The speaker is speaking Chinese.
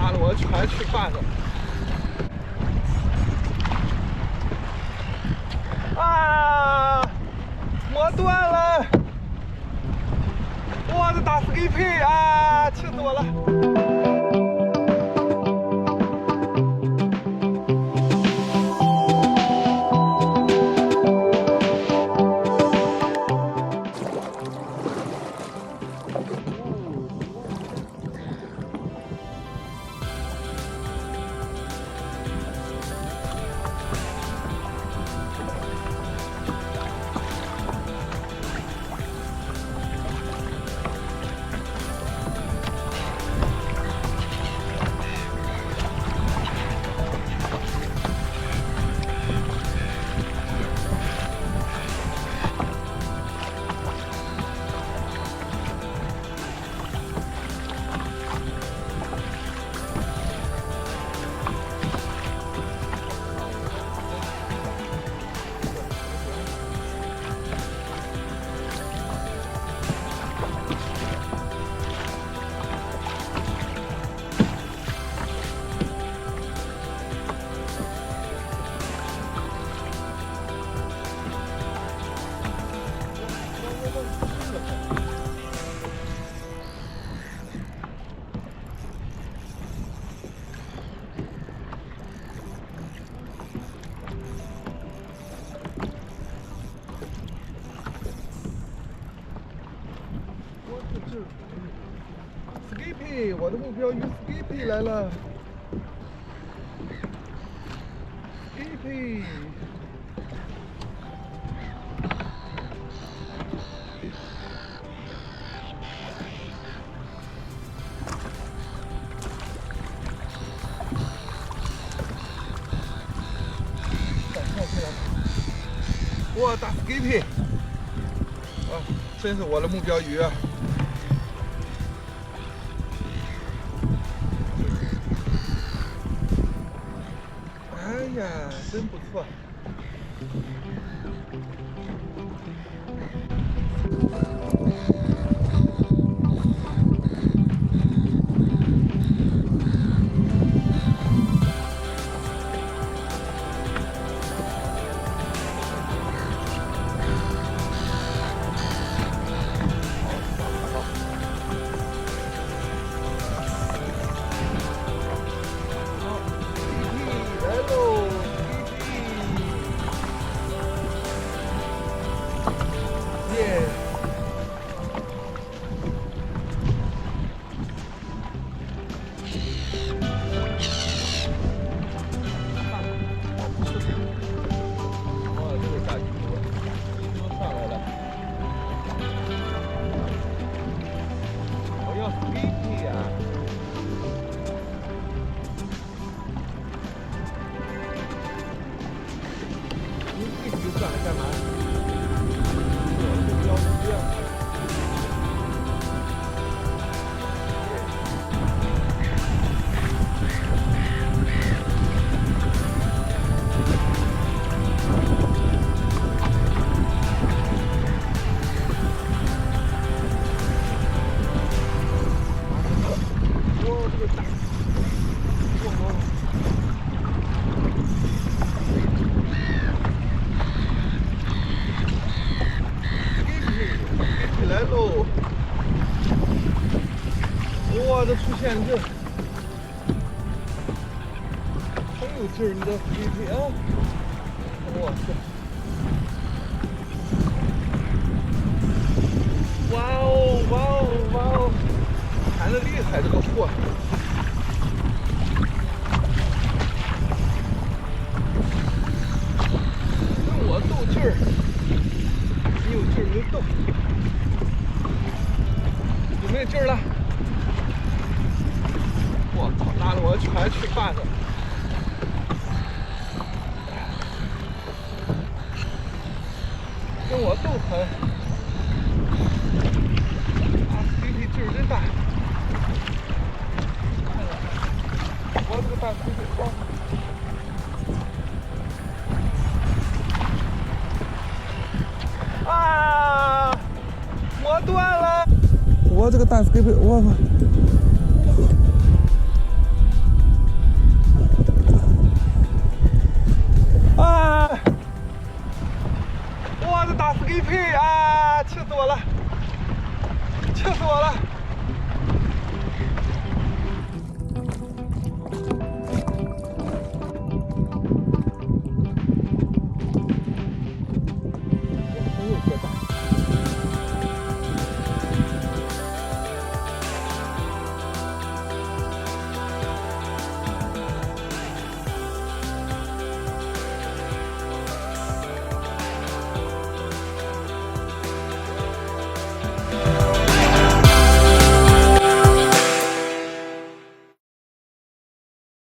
拉的我全吃饭了。啊！磨断了！我的大 skippy 啊，气死我了！Skippy， 我的目标鱼 Skippy 来了。Skippy， 哇，大 Skippy， 啊，真是我的目标鱼啊！哎呀，真不错。干嘛？我的目标是这样。哇，这个大！哇！来喽！哇，这出现这很有劲儿，你的 Skippy 啊！哇塞！哇哦哇哦哇哦！弹得厉害，这个货！跟我斗劲儿，你有劲儿你就斗。有没有劲儿了？我靠，拉的我全吃饭了。跟我斗狠，啊 ，Skippy 劲儿真大。我这个大 Skippy 啊，磨断了。我这个大 Skippy， 我靠！气死我了！